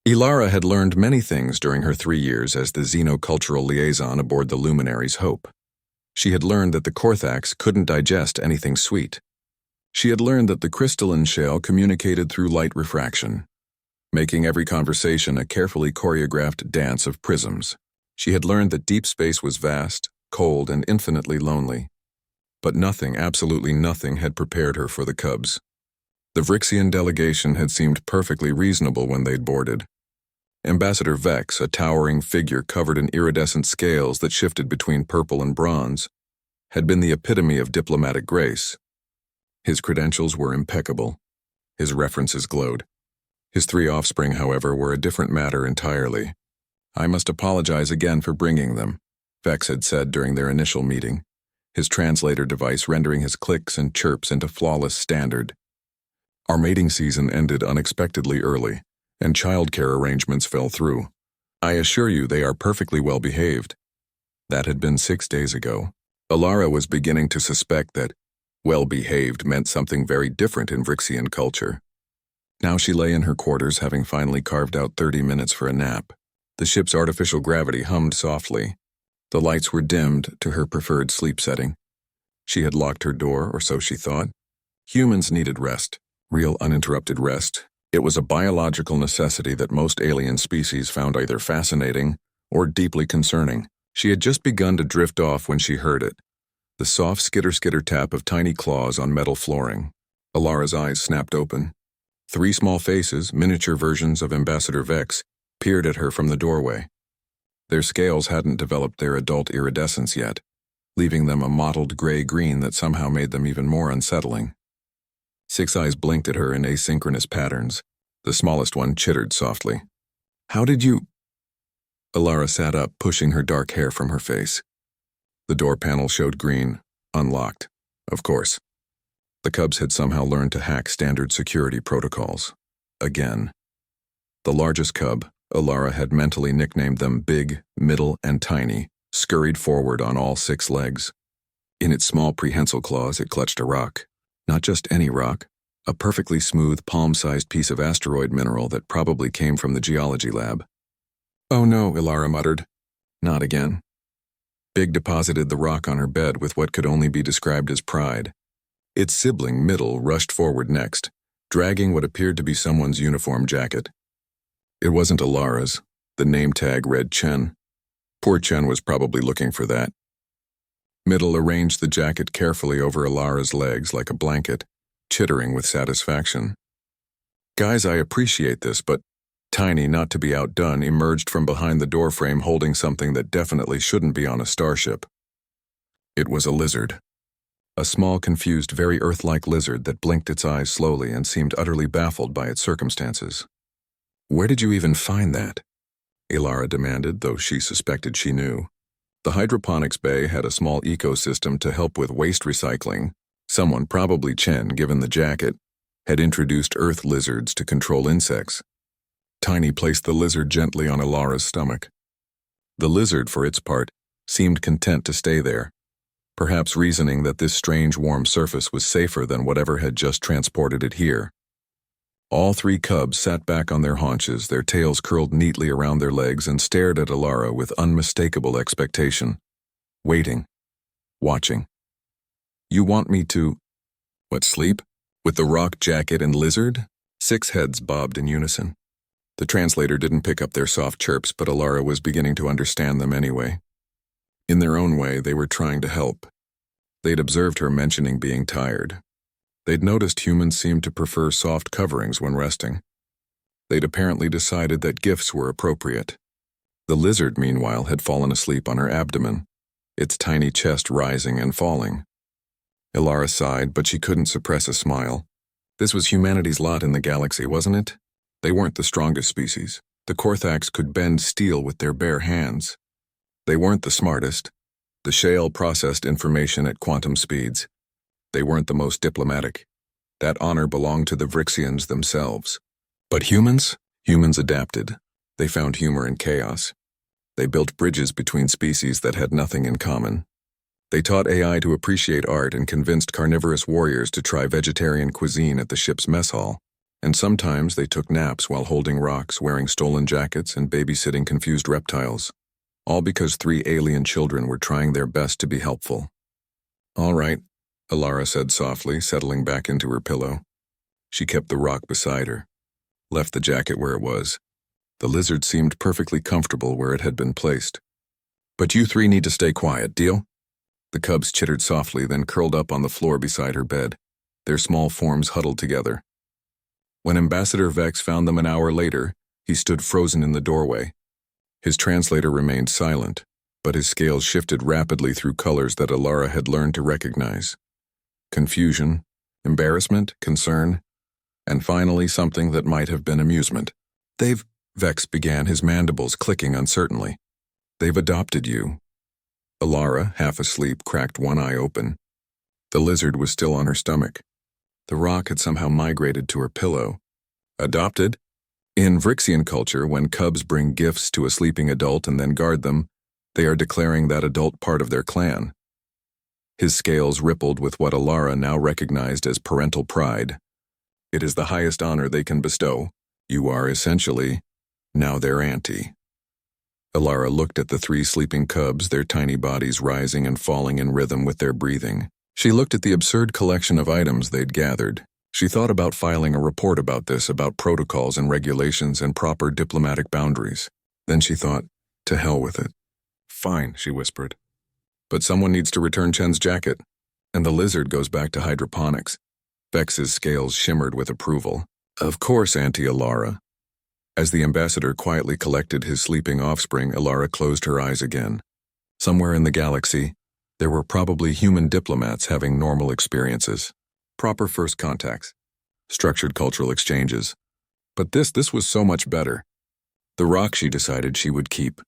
Ilara had learned many things during her 3 years as the xenocultural liaison aboard the Luminary's Hope. She had learned that the Korthax couldn't digest anything sweet. She had learned that the crystalline shell communicated through light refraction, making every conversation a carefully choreographed dance of prisms. She had learned that deep space was vast, cold, and infinitely lonely. But nothing, absolutely nothing, had prepared her for the Cubs. The Vrixian delegation had seemed perfectly reasonable when they'd boarded. Ambassador Vex, a towering figure covered in iridescent scales that shifted between purple and bronze, had been the epitome of diplomatic grace. His credentials were impeccable. His references glowed. His 3 offspring, however, were a different matter entirely. "I must apologize again for bringing them," Vex had said during their initial meeting, his translator device rendering his clicks and chirps into flawless standard. "Our mating season ended unexpectedly early, and childcare arrangements fell through. I assure you they are perfectly well behaved." That had been 6 days ago. Ilara was beginning to suspect that well-behaved meant something very different in Vrixian culture. Now she lay in her quarters, having finally carved out 30 minutes for a nap. The ship's artificial gravity hummed softly. The lights were dimmed to her preferred sleep setting. She had locked her door, or so she thought. Humans needed rest, real uninterrupted rest. It was a biological necessity that most alien species found either fascinating or deeply concerning. She had just begun to drift off when she heard it, the soft skitter-skitter tap of tiny claws on metal flooring. Ilara's eyes snapped open. 3 small faces, miniature versions of Ambassador Vex, peered at her from the doorway. Their scales hadn't developed their adult iridescence yet, leaving them a mottled gray-green that somehow made them even more unsettling. 6 eyes blinked at her in asynchronous patterns. The smallest one chittered softly. "How did you—" Ilara sat up, pushing her dark hair from her face. The door panel showed green, unlocked. Of course. The Cubs had somehow learned to hack standard security protocols. Again. The largest cub, Ilara had mentally nicknamed them Big, Middle, and Tiny, scurried forward on all 6 legs. In its small prehensile claws, it clutched a rock. Not just any rock, a perfectly smooth, palm-sized piece of asteroid mineral that probably came from the geology lab. "Oh no," Ilara muttered. "Not again." Big deposited the rock on her bed with what could only be described as pride. Its sibling, Middle, rushed forward next, dragging what appeared to be someone's uniform jacket. It wasn't Ilara's. The name tag read Chen. Poor Chen was probably looking for that. Middle arranged the jacket carefully over Ilara's legs like a blanket, chittering with satisfaction. "Guys, I appreciate this, but—" Tiny, not to be outdone, emerged from behind the doorframe holding something that definitely shouldn't be on a starship. It was a lizard. A small, confused, very Earth-like lizard that blinked its eyes slowly and seemed utterly baffled by its circumstances. "Where did you even find that?" Ilara demanded, though she suspected she knew. The hydroponics bay had a small ecosystem to help with waste recycling. Someone, probably Chen, given the jacket, had introduced earth lizards to control insects. Tiny placed the lizard gently on Ilara's stomach. The lizard, for its part, seemed content to stay there, perhaps reasoning that this strange warm surface was safer than whatever had just transported it here. All 3 cubs sat back on their haunches, their tails curled neatly around their legs, and stared at Ilara with unmistakable expectation. Waiting. Watching. "You want me to—" "What, sleep? With the rock jacket and lizard?" 6 heads bobbed in unison. The translator didn't pick up their soft chirps, but Ilara was beginning to understand them anyway. In their own way, they were trying to help. They'd observed her mentioning being tired. They'd noticed humans seemed to prefer soft coverings when resting. They'd apparently decided that gifts were appropriate. The lizard, meanwhile, had fallen asleep on her abdomen, its tiny chest rising and falling. Ilara sighed, but she couldn't suppress a smile. This was humanity's lot in the galaxy, wasn't it? They weren't the strongest species. The Korthax could bend steel with their bare hands. They weren't the smartest. The shale processed information at quantum speeds. They weren't the most diplomatic. That honor belonged to the Vrixians themselves. But humans? Humans adapted. They found humor in chaos. They built bridges between species that had nothing in common. They taught AI to appreciate art and convinced carnivorous warriors to try vegetarian cuisine at the ship's mess hall. And sometimes they took naps while holding rocks, wearing stolen jackets, and babysitting confused reptiles. All because 3 alien children were trying their best to be helpful. "All right," Alara said softly, settling back into her pillow. She kept the rock beside her, left the jacket where it was. The lizard seemed perfectly comfortable where it had been placed. "But you 3 need to stay quiet, deal?" The cubs chittered softly, then curled up on the floor beside her bed, their small forms huddled together. When Ambassador Vex found them an hour later, he stood frozen in the doorway. His translator remained silent, but his scales shifted rapidly through colors that Alara had learned to recognize. Confusion, embarrassment, concern, and finally something that might have been amusement. Vex began, his mandibles clicking uncertainly. "They've adopted you." Alara, half asleep, cracked one eye open. The lizard was still on her stomach. The rock had somehow migrated to her pillow. Adopted? In Vrixian culture, when cubs bring gifts to a sleeping adult and then guard them, they are declaring that adult part of their clan. His scales rippled with what Alara now recognized as parental pride. It is the highest honor they can bestow. You are essentially now their auntie. Alara looked at the 3 sleeping cubs, their tiny bodies rising and falling in rhythm with their breathing. She looked at the absurd collection of items they'd gathered. She thought about filing a report about this, about protocols and regulations and proper diplomatic boundaries. Then she thought, to hell with it. "Fine," she whispered. "But someone needs to return Chen's jacket. And the lizard goes back to hydroponics." Vex's scales shimmered with approval. "Of course, Auntie Alara." As the ambassador quietly collected his sleeping offspring, Alara closed her eyes again. Somewhere in the galaxy, there were probably human diplomats having normal experiences. Proper first contacts. Structured cultural exchanges. But this was so much better. The rock, she decided, she would keep.